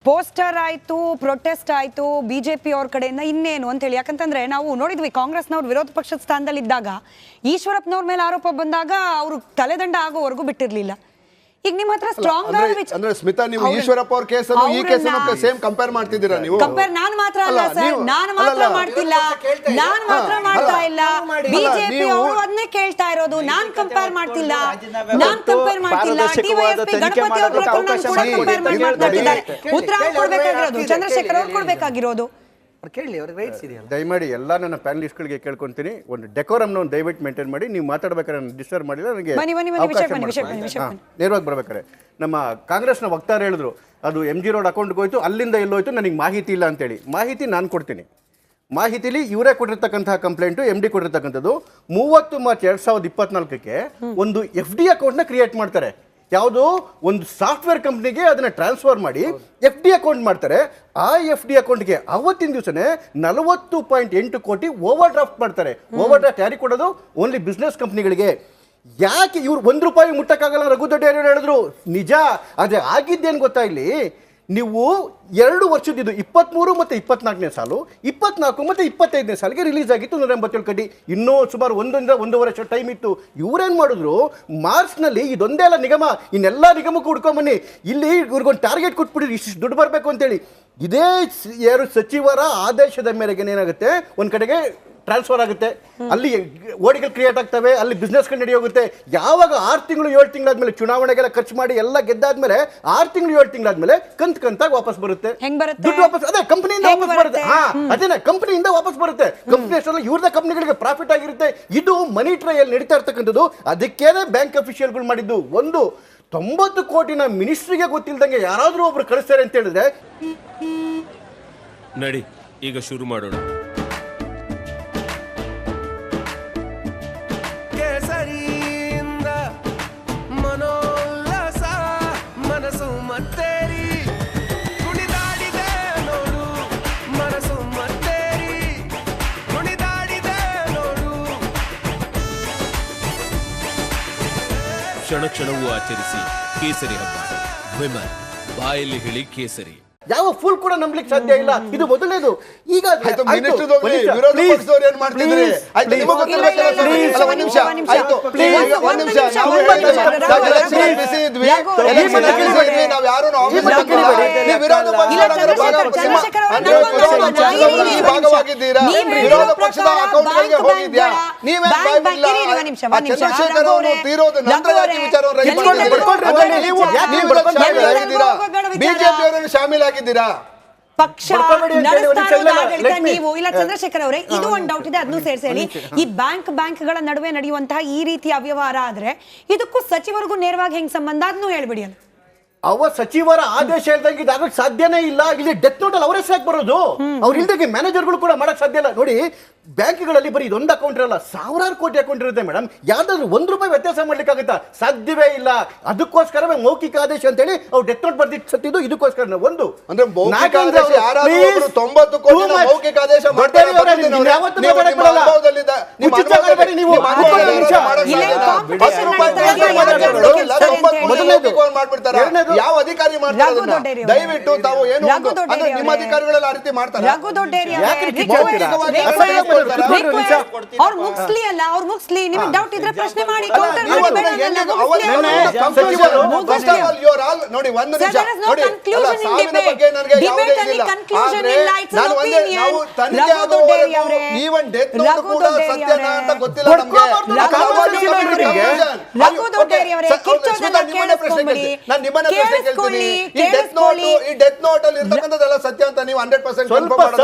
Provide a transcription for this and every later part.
Poster ಆಯ್ತು, protest ಆಯ್ತು, BJP ಅವ್ರ ಕಡೆಯಿಂದ ಇನ್ನೇನು ಅಂತ ಹೇಳಿ. ಯಾಕಂತಂದ್ರೆ ನಾವು ನೋಡಿದ್ವಿ ಕಾಂಗ್ರೆಸ್ನವ್ರು ವಿರೋಧ ಪಕ್ಷದ ಸ್ಥಾನದಲ್ಲಿ ಇದ್ದಾಗ ಈಶ್ವರಪ್ಪನವ್ರ ಮೇಲೆ ಆರೋಪ ಬಂದಾಗ ಅವರು ತಲೆದಂಡ ಆಗೋವರೆಗೂ ಬಿಟ್ಟಿರ್ಲಿಲ್ಲ. ಈಗ ನಿಮ್ಮ ಹತ್ರ ಸ್ಟ್ರಾಂಗ್ ಅಂದ್ರೆ ಸ್ಮಿತಾ, ನೀವು ಈಶ್ವರಪ್ಪ ಅವ್ರ ಕೇಸನ್ನು ಈ ಕೇಸನ್ನು ಸೇಮ್ ಕಂಪೇರ್ ಮಾಡ್ತಿದ್ದೀರಾ? ನೀವು ಕಂಪೇರ್ ನಾನು ಮಾತ್ರ ಅಲ್ಲ ಸರ್, ನಾನು ಮಾತ್ರ ಮಾಡ್ತಿಲ್ಲ, ನಾನು ಮಾತ್ರ ಮಾಡ್ತಾ ಇಲ್ಲ. ಬಿಜೆಪಿ ಅವರು ಅದನ್ನೇ ಕೇಳ್ತಾ ಇರೋದು. ನಾನ್ ಕಂಪೇರ್ ಮಾಡ್ತಿಲ್ಲ, ನಾನ್ ಕಂಪೇರ್ ಮಾಡ್ತಿಲ್ಲ. ಡಿವೈಎಸ್ಪಿ ಗಣಪತಿ ಅವ್ರ ಪ್ರಕರಣ ಕೂಡ ಕಂಪೇರ್ ಮಾಡಿ ಮಾತಾಡ್ತಿದ್ದಾರೆ. ಉತ್ತರ ಕೊಡ್ಬೇಕಾಗಿರೋದು ಚಂದ್ರಶೇಖರ್ ಅವ್ರು ಕೊಡ್ಬೇಕಾಗಿರೋದು. ದಯಮಾಡಿ ಎಲ್ಲ ನನ್ನ ಪ್ಯಾನಲಿಸ್ಟ್ಗಳಿಗೆ ಕೇಳ್ಕೊಂತೀನಿ, ಒಂದು ಡೆಕೋರಮ್ನ ಒಂದು ದಯವಿಟ್ಟು ಮೇಂಟೈನ್ ಮಾಡಿ. ನೀವು ಮಾತಾಡ್ಬೇಕಾದ್ರೆ ಡಿಸ್ಟರ್ಬ್ ಮಾಡಿಲ್ಲ ನನಗೆ ನೇರವಾಗಿ ಬರ್ಬೇಕಾರೆ. ನಮ್ಮ ಕಾಂಗ್ರೆಸ್ನ ವಕ್ತಾರ ಹೇಳಿದ್ರು ಅದು MG ರೋಡ್ ಅಕೌಂಟ್ಗೆ ಹೋಯ್ತು, ಅಲ್ಲಿಂದ ಎಲ್ಲೋಯ್ತು ನನಗೆ ಮಾಹಿತಿ ಇಲ್ಲ ಅಂತೇಳಿ. ಮಾಹಿತಿ ನಾನು ಕೊಡ್ತೀನಿ. ಮಾಹಿತಿಲಿ ಇವರೇ ಕೊಟ್ಟಿರ್ತಕ್ಕಂತಹ ಕಂಪ್ಲೇಂಟು MD ಕೊಟ್ಟಿರ್ತಕ್ಕಂಥದ್ದು 30 ಮಾರ್ಚ್ 2024ಕ್ಕೆ ಒಂದು FD ಅಕೌಂಟ್ನ ಕ್ರಿಯೇಟ್ ಮಾಡ್ತಾರೆ. ಯಾವುದೋ ಒಂದು ಸಾಫ್ಟ್ವೇರ್ ಕಂಪ್ನಿಗೆ ಅದನ್ನು ಟ್ರಾನ್ಸ್ಫರ್ ಮಾಡಿ FD ಅಕೌಂಟ್ ಮಾಡ್ತಾರೆ. ಆ FD ಅಕೌಂಟ್ಗೆ ಅವತ್ತಿನ ದಿವಸನೇ 40.8 ಕೋಟಿ ಓವರ್ ಡ್ರಾಫ್ಟ್ ಮಾಡ್ತಾರೆ. ಓವರ್ ಡ್ರಾಫ್ಟ್ ಯಾರಿಗೆ ಕೊಡೋದು? ಓನ್ಲಿ ಬಿಸ್ನೆಸ್ ಕಂಪ್ನಿಗಳಿಗೆ. ಯಾಕೆ ಇವ್ರು ₹1 ಮುಟ್ಟಕ್ಕಾಗಲ್ಲ? ರಘು ದೊಡ್ಡ ಹೇಳಿದ್ರು ನಿಜ. ಆದರೆ ಆಗಿದ್ದೇನು ಗೊತ್ತಾ, ಇಲ್ಲಿ ನೀವು 2 ವರ್ಷದ್ದು 23 ಮತ್ತು 24ನೇ ಸಾಲು, 24 ಮತ್ತು 25ನೇ ಸಾಲಿಗೆ ರಿಲೀಸ್ ಆಗಿತ್ತು 187 ಕೋಟಿ. ಇನ್ನೂ ಸುಮಾರು 1.5 ವರ್ಷ ಟೈಮ್ ಇತ್ತು. ಇವರೇನು ಮಾಡಿದ್ರು, ಮಾರ್ಚ್ನಲ್ಲಿ ಇದೊಂದೇ ಅಲ್ಲ ನಿಗಮ, ಇನ್ನೆಲ್ಲ ನಿಗಮಕ್ಕೂ ಹುಡ್ಕೊಂಬನ್ನಿ, ಇಲ್ಲಿ ಇವ್ರಿಗೊಂದು ಟಾರ್ಗೆಟ್ ಕೊಟ್ಬಿಟ್ಟಿರಿ, ಇಷ್ಟು ದುಡ್ಡು ಬರಬೇಕು ಅಂತೇಳಿ. ಇದೇ ಸಚಿವರ ಆದೇಶದ ಮೇರೆಗೆ ಏನಾಗುತ್ತೆ, ಒಂದು ಕಡೆಗೆ ಟ್ರಾನ್ಸ್ಫರ್ ಆಗುತ್ತೆ, ಅಲ್ಲಿ ಓಡಿಗಳು ಕ್ರಿಯೇಟ್ ಆಗ್ತವೆ, ಅಲ್ಲಿ ಬಿಸ್ನೆಸ್ಗಳು ನಡೆಯ ಹೋಗುತ್ತೆ. ಯಾವಾಗ 6 ತಿಂಗಳು 7 ತಿಂಗಳಾದ್ಮೇಲೆ ಚುನಾವಣೆಗೆಲ್ಲ ಖರ್ಚು ಮಾಡಿ ಎಲ್ಲ ಗೆದ್ದಾದ್ಮೇಲೆ 6 ತಿಂಗಳು 7 ತಿಂಗಳಾದ್ಮೇಲೆ ಕಂತಾಗಿ ವಾಪಸ್ ಬರುತ್ತೆ ದುಡ್ಡು. ವಾಪಸ್ ಅದೇ ಕಂಪನಿಯಿಂದ ವಾಪಸ್ ಬರುತ್ತೆ. ಅದೇನೆ ಕಂಪನಿಯಿಂದ ವಾಪಸ್ ಬರುತ್ತೆ. ಕಂಪನಿ ಅಷ್ಟೆಲ್ಲ ಇವ್ರದ ಕಂಪನಿಗಳಿಗೆ ಪ್ರಾಫಿಟ್ ಆಗಿರುತ್ತೆ. ಇದು ಮನಿ ಟ್ರಯಲ್ ನಡೀತಾ ಇರ್ತಕ್ಕಂಥದ್ದು. ಅದಕ್ಕೇನೆ ಬ್ಯಾಂಕ್ ಅಫಿಷಿಯಲ್ಗಳು ಮಾಡಿದ್ದು. 90 ಕೋಟಿನ ಮಿನಿಸ್ಟ್ರಿಗೆ ಗೊತ್ತಿಲ್ದಂಗೆ ಯಾರಾದ್ರೂ ಒಬ್ರು ಕಳಿಸ್ತಾರೆ ಅಂತ ಹೇಳಿದ್ರೆ ನಡಿ ಈಗ ಶುರು ಮಾಡೋಣ. ಮನೋಲ್ಲಾಸ ಮನಸ್ಸು ಮತ್ತೇರಿ ಕುಣಿದಾಡಿದೆ ನೋಡು, ಮನಸ್ಸು ಮತ್ತೇರಿ ಕುಣಿದಾಡಿದೆ ನೋಡು. ಕ್ಷಣ ಕ್ಷಣವೂ ಆಚರಿಸಿ ಕೇಸರಿ ಹಬ್ಬ. ವಿಮಲ್ ಬಾಯಲ್ಲಿ ಹೇಳಿ ಕೇಸರಿ. ಯಾವ ಫುಲ್ ಕೂಡ ನಂಬಲಿಕ್ಕೆ ಸಾಧ್ಯ ಇಲ್ಲ. ಇದು ಮೊದಲನೇದು. ಈಗ ಬಿಜೆಪಿಯವರನ್ನು ಶಾಮೀಲಾಗಿ ಪಕ್ಷ ನಡೆಸ್ತಾ ನೀವು ಇಲ್ಲ. ಚಂದ್ರಶೇಖರ್ ಅವರೇ, ಇದು ಒಂದು ಡೌಟ್ ಇದೆ, ಅದನ್ನು ಸೇರಿಸಿ. ಈ ಬ್ಯಾಂಕ್ಗಳ ನಡುವೆ ನಡೆಯುವಂತಹ ಈ ರೀತಿಯ ಅವ್ಯವಹಾರ ಆದ್ರೆ ಇದಕ್ಕೂ ಸಚಿವರಿಗೂ ನೇರವಾಗಿ ಹೆಂಗ್ ಸಂಬಂಧ, ಅದನ್ನು ಹೇಳ್ಬಿಡಿ. ಅಲ್ಲ, ಅವ ಸಚಿವರ ಆದೇಶ ಹೇಳ್ದಂಗೆ ಇದಾಗಕ್ಕೆ ಸಾಧ್ಯನೇ ಇಲ್ಲ. ಇಲ್ಲಿ ಡೆತ್ ನೋಟ್ ಅಲ್ಲಿ ಅವರೇ ಸಾಕ್ ಬರೋದು. ಅವ್ರ ಇಲ್ದಂಗೆ ಮ್ಯಾನೇಜರ್ಗಳು ಕೂಡ ಮಾಡಕ್ ಸಾಧ್ಯ ಇಲ್ಲ. ನೋಡಿ, ಬ್ಯಾಂಕ್ಗಳಲ್ಲಿ ಬರೀ ಇದೊಂದು ಅಕೌಂಟ್ ಇರಲ್ಲ, ಸಾವಿರಾರು ಕೋಟಿ ಅಕೌಂಟ್ ಇರುತ್ತೆ ಮೇಡಮ್. ಯಾವ್ದಾದ್ರು ₹1 ವ್ಯತ್ಯಾಸ ಮಾಡ್ಲಿಕ್ಕಾಗತ್ತಾ? ಸಾಧ್ಯವೇ ಇಲ್ಲ. ಅದಕ್ಕೋಸ್ಕರವೇ ಮೌಖಿಕ ಆದೇಶ ಅಂತ ಹೇಳಿ ಅವ್ರು ಡೆತ್ ನೋಟ್ ಬರ್ದಿಟ್ಟು ಸತ್ತಿದ್ದು ಇದಕ್ಕೋಸ್ಕರ. ಒಂದು ಅಂದ್ರೆ ಮೌಖಿಕ ಆದೇಶ ಯಾರಾದ್ರೂ 90 ಕೋಟಿ ಮೌಖಿಕ ಆದೇಶ ಮಾಡ್ತಾರೆ. ಯಾವ ಅಧಿಕಾರಿ ಮಾಡ್ತಾರೆ? ದಯವಿಟ್ಟು ತಾವು ಏನು ನಿಮ್ಮ ಅಧಿಕಾರಿಗಳೆಲ್ಲ ಆ ರೀತಿ ಮಾಡ್ತಾರೆ. ಅವ್ರು ಮುಗಿಸ್ಲಿ ಅಲ್ಲ, ಅವ್ರು ಮುಗಿಸ್ಲಿ. ನಿಮಗೆ ಡೌಟ್ ಇದ್ರೆ ಪ್ರಶ್ನೆ ಮಾಡಿ. ನೋಡಿ, ಒಂದು ನಿಮಿಷ ನೋಡಿ, ಸಾವಿನ ಬಗ್ಗೆ ನನಗೆ ಯಾವುದೇ ಇದಿಲ್ಲ. ಆದ್ರೆ ನಾನು ಒಂದೇ, ನಾವು ತನಿಖೆ ಆಗುವವರೆಗೂ ಈವನ್ ಡೆತ್ ನೋಟ್ ಕೂಡ ಸತ್ಯನ ಅಂತ ಗೊತ್ತಿಲ್ಲ ನಮ್ಗೆ. ನಾನು ನಿಮ್ಮನ್ನ ಪ್ರಶ್ನೆ ಕೇಳ್ತೀನಿ. ಈ ಡೆತ್ ನೋಟ್ ಅಲ್ಲಿ ಇರ್ತಕ್ಕಂಥದ್ದೆಲ್ಲ ಸತ್ಯ ಅಂತ ನೀವು 100%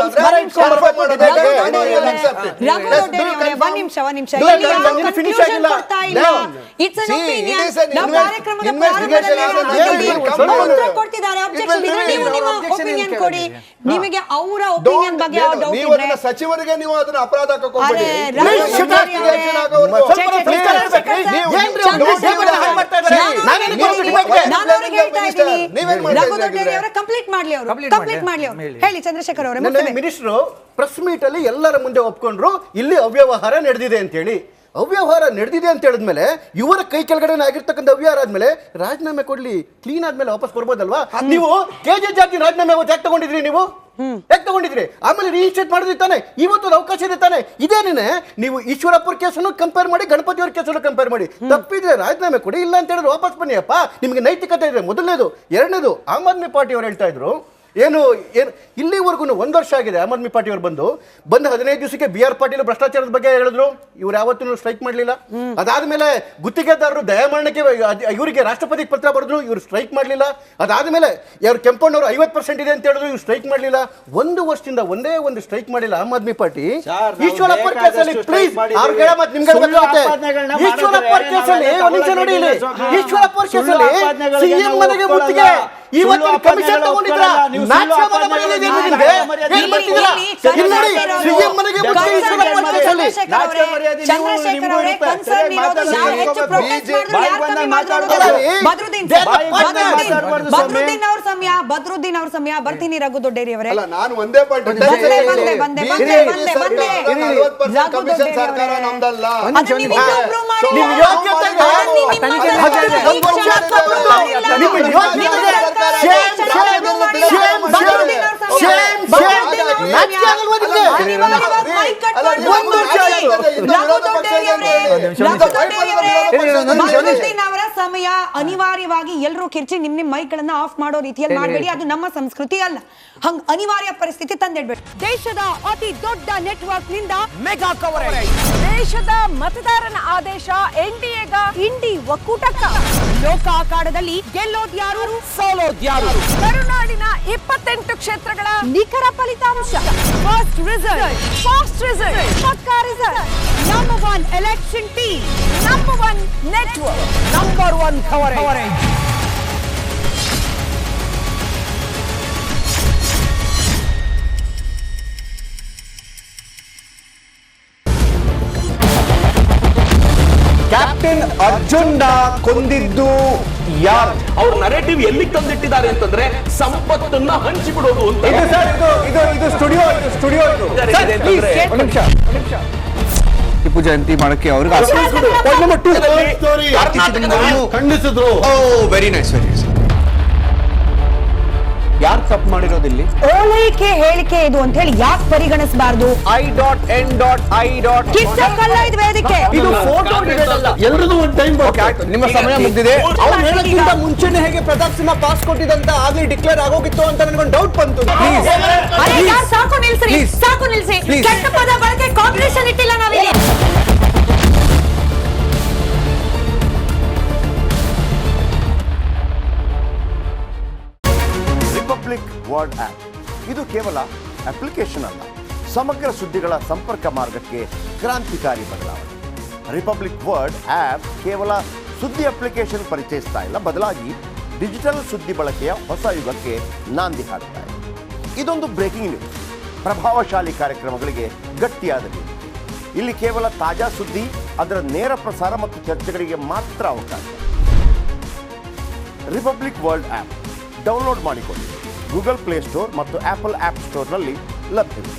ಕನ್ಫರ್ಮ್ ಮಾಡೋದಾದ್ರೆ ನಿಮಗೆ ಅವರ ಒಪಿನಿಯನ್ ಬಗ್ಗೆ ಸಚಿವರಿಗೆ ನೀವು ಅದನ್ನ ಅಪರಾಧ ಕಂಪ್ಲೀಟ್ ಮಾಡ್ಲಿ ಅವರು. ಹೇಳಿ ಚಂದ್ರಶೇಖರ್ ಅವರೇ. ಮಿನಿಸ್ಟರ್ ಪ್ರೆಸ್ ಮೀಟ್ ಅಲ್ಲಿ ಎಲ್ಲರ ಮುಂದೆ ಒಪ್ಕೊಂಡ್ರು ಇಲ್ಲಿ ಅವ್ಯವಹಾರ ನಡೆದಿದೆ ಅಂತ ಹೇಳಿ. ಅವ್ಯವಹಾರ ನಡೆದಿದೆ ಅಂತ ಹೇಳಿದ್ಮೇಲೆ ಇವರ ಕೈ ಕೆಳಗಡೆ ಆಗಿರ್ತಕ್ಕಂಥ ಅವ್ಯವಹಾರ ಆದ್ಮೇಲೆ ರಾಜೀನಾಮೆ ಕೊಡ್ಲಿ, ಕ್ಲೀನ್ ಆದ್ಮೇಲೆ ವಾಪಸ್ ಬರ್ಬೋದಲ್ವಾ? ನೀವು KJ ಜಾರ್ಜ್ ರಾಜೀನಾಮೆ ಯಾಕೆ ತಗೊಂಡಿದ್ರಿ ನೀವು? ಯಾಕೆ ತಗೊಂಡಿದ್ರಿ? ಆಮೇಲೆ ರಿಜಿಸ್ಟ್ರೇಟ್ ಮಾಡಿದ್ರಿ ತಾನೆ, ಇವತ್ತು ಅವಕಾಶ ಇದೆ ತಾನೆ. ಇದೇನೇ ನೀವು ಈಶ್ವರಪ್ಪರ ಕೇಸನ್ನು ಕಂಪೇರ್ ಮಾಡಿ, ಗಣಪತಿ ಅವ್ರ ಕೇಸನ್ನು ಕಂಪೇರ್ ಮಾಡಿ. ತಪ್ಪಿದ್ರೆ ರಾಜೀನಾಮೆ ಕೊಡಿ, ಇಲ್ಲ ಅಂತ ಹೇಳಿದ್ರೆ ವಾಪಸ್ ಬನ್ನಿ ಅಪ್ಪ, ನಿಮ್ಗೆ ನೈತಿಕತೆ ಇದೆ. ಮೊದಲನೇದು. ಎರಡನೇದು, ಆಮ್ ಆದ್ಮಿ ಪಾರ್ಟಿ ಅವ್ರು ಹೇಳ್ತಾ ಇದ್ರು ಏನು ಇಲ್ಲಿವರೆಗೂ 1 ವರ್ಷ ಆಗಿದೆ ಆಮ್ ಆದ್ಮಿ ಪಾರ್ಟಿ ಅವ್ರು ಬಂದು 15 ದಿವಸಕ್ಕೆ BR ಪಾಟೀಲ್ ಭ್ರಷ್ಟಾಚಾರದ ಬಗ್ಗೆ ಹೇಳಿದ್ರು. ಇವ್ರು ಯಾವತ್ತೂ ಸ್ಟ್ರೈಕ್ ಮಾಡಲಿಲ್ಲ. ಅದಾದ್ಮೇಲೆ ಗುತ್ತಿಗೆದಾರರು ದಯಾಮರಣಕ್ಕೆ ಇವರಿಗೆ ರಾಷ್ಟ್ರಪತಿ ಪತ್ರ ಬರೆದ್ರು, ಇವ್ರು ಸ್ಟ್ರೈಕ್ ಮಾಡಲಿಲ್ಲ. ಅದಾದ್ಮೇಲೆ ಯಾರು ಕೆಂಪಣ್ಣವರು 50% ಇದೆ ಅಂತ ಹೇಳಿದ್ರು, ಇವ್ರು ಸ್ಟ್ರೈಕ್ ಮಾಡಲಿಲ್ಲ. 1 ವರ್ಷದಿಂದ ಒಂದೇ ಒಂದು ಸ್ಟ್ರೈಕ್ ಮಾಡಿಲ್ಲ ಆಮ್ ಆದ್ಮಿ ಪಾರ್ಟಿ. ಈಶ್ವರಪ್ಪ ಕೇಸಲ್ಲಿ ಪ್ಲೀಸ್ ಈಶ್ವರಪ್ಪ ಕೇಸಲ್ಲಿ ಒಂದು ನಿಮಿಷ ನೋಡಿ, ಇಲ್ಲಿ ಈಶ್ವರಪ್ಪ ಕೇಸಲ್ಲಿ CM ಮನೆಗೆ ಮುತ್ತಿಗೆ ಇವತ್ತಿನ ಕಮಿಷನ್ ತಗೊಂಡಿದ್ರ ಚಂದ್ರಶೇಖರ್ ಅವರೇ ಕನ್ಸರ್ನ್ ಇರೋದು ನಾವು ಹೆಚ್ಚು ಪ್ರೊಟೆಸ್ಟ್ ಮಾಡಿದ್ರು ಯಾರು ಕಮ್ಮಿ ಮಾತಾಡೋದು? ಬದ್ರುದ್ದೀನ್ ಅವ್ರ ಸಮಯ ಬರ್ತೀನಿ. ರಘು ದೊಡ್ಡೇರಿ ಅವರೇ, ಅಲ್ಲ ನಾನು ಒಂದೇ ಪಾಯಿಂಟ್ ಸರ್ಕಾರ ನಮ್ದಲ್ಲ. ಅವರ ಸಮಯ ಅನಿವಾರ್ಯವಾಗಿ ಎಲ್ಲರೂ ಕಿರ್ಚಿ ನಿಮ್ ಮೈಕ್ಗಳನ್ನ ಆಫ್ ಮಾಡೋ ರೀತಿಯಲ್ಲಿ ಮಾಡಬೇಡಿ. ಅದು ನಮ್ಮ ಸಂಸ್ಕೃತಿ ಅಲ್ಲ. ಹಂಗ ಅನಿವಾರ್ಯ ಪರಿಸ್ಥಿತಿ ತಂದಿಡ್ಬೇಡಿ. ದೇಶದ ಅತಿ ದೊಡ್ಡ ನೆಟ್ವರ್ಕ್ ನಿಂದ ಮೆಗಾ ಕವರೇಜ್. ದೇಶದ ಮತದಾರನ ಆದೇಶ NDAಗ ಇಂಡಿ ಒಕ್ಕೂಟಕ್ಕ. ಲೋಕ ಅಖಾಡದಲ್ಲಿ ಗೆಲ್ಲೋದ್ಯಾರು, ಸೋಲೋದ್ಯಾರು. ಕರುನಾಡಿನ 28 ಕ್ಷೇತ್ರಗಳ ನಿಖರ ಫಲಿತಾಂಶ. ಫಾಸ್ಟ್ ರಿಸಲ್ಟ್, ಪಕ್ಕಾ result. Number 1 election team, number 1 network, number 1 coverage. Captain Arjun ಕೊಂದಿದ್ದು ಯಾರು? ಅವ್ರ ನರೇಟಿವ್ ಎಲ್ಲಿ ತಂದಿಟ್ಟಿದ್ದಾರೆ ಅಂತಂದ್ರೆ ಸಂಪತ್ತನ್ನ ಹಂಚಿಬಿಡೋದು ಅಂತ. ಇದು ಸ್ಟುಡಿಯೋ ಟಿಪ್ಪು ಜಯಂತಿ ಮಾಡಕ್ಕೆ ಅವ್ರಿಗೆ ಖಂಡಿಸಿದ್ರು. Very nice. ಯಾರು ತಪ್ಪು ಮಾಡಿರೋದಿಲ್ಲಿ? ಓಲೈಕೆ ಹೇಳಿಕೆ ಇದು ಅಂತ ಹೇಳಿ ಯಾಕೆ ಪರಿಗಣಿಸಬಾರದು? I.N.I. ಕಿಚ್ಚಕ್ಕಲ್ಲ ಇದು ವೇದಿಕೆ. ಇದು ಫೋಟೋ ಎಲ್ರದ್ದು ಒಂದು ಟೈಮ್ ನಿಮ್ಮ ಸಮಯ ಮುಗಿದಿದೆ. ಅವ್ರು ಹೇಳಕ್ಕಿಂತ ಮುಂಚೆನೆ ಹೇಗೆ ಪ್ರತಾಪ್ ಸಿಂಹ ಪಾಸ್ ಕೊಟ್ಟಿದಂತ ಆಗ್ಲಿ ಡಿಕ್ಲೇರ್ ಆಗೋಗಿತ್ತು ಅಂತ ನನಗೊಂದು ಡೌಟ್ ಬಂತು. ಸಾಕು ನಿಲ್ಸಿ. ಕೆಟ್ಟ ಪದ ಬಳಕೆ ಕಾಂಬಿನೇಷನ್ ಇಟ್ಟಿಲ್ಲ ನಾವಿಲ್ಲಿ. ರಿಪಬ್ಲಿಕ್ ವರ್ಡ್ ಆಪ್ ಇದು ಕೇವಲ ಅಪ್ಲಿಕೇಶನ್ ಅಲ್ಲ, ಸಮಗ್ರ ಸುದ್ದಿಗಳ ಸಂಪರ್ಕ ಮಾರ್ಗಕ್ಕೆ ಕ್ರಾಂತಿಕಾರಿ ಬದಲಾವಣೆ. ರಿಪಬ್ಲಿಕ್ ವರ್ಡ್ ಆಪ್ ಕೇವಲ ಸುದ್ದಿ ಅಪ್ಲಿಕೇಶನ್ ಪರಿಚಯಿಸ್ತಾ ಇಲ್ಲ, ಬದಲಾಗಿ ಡಿಜಿಟಲ್ ಸುದ್ದಿ ಬಳಕೆಯ ಹೊಸ ಯುಗಕ್ಕೆ ನಾಂದಿ ಹಾಡ್ತಾ ಇದೆ. ಇದೊಂದು ಬ್ರೇಕಿಂಗ್ ನ್ಯೂಸ್, ಪ್ರಭಾವಶಾಲಿ ಕಾರ್ಯಕ್ರಮಗಳಿಗೆ ಗಟ್ಟಿಯಾದ ನ್ಯೂಸ್. ಇಲ್ಲಿ ಕೇವಲ ತಾಜಾ ಸುದ್ದಿ, ಅದರ ನೇರ ಪ್ರಸಾರ ಮತ್ತು ಚರ್ಚೆಗಳಿಗೆ ಮಾತ್ರ ಅವಕಾಶ. ರಿಪಬ್ಲಿಕ್ ವರ್ಲ್ಡ್ ಆಪ್ ಡೌನ್ಲೋಡ್ ಮಾಡಿಕೊಳ್ಳಿ. ಗೂಗಲ್ ಪ್ಲೇ ಸ್ಟೋರ್ ಮತ್ತು ಆಪಲ್ ಆಪ್ ಸ್ಟೋರ್ನಲ್ಲಿ ಲಭ್ಯವಿದೆ.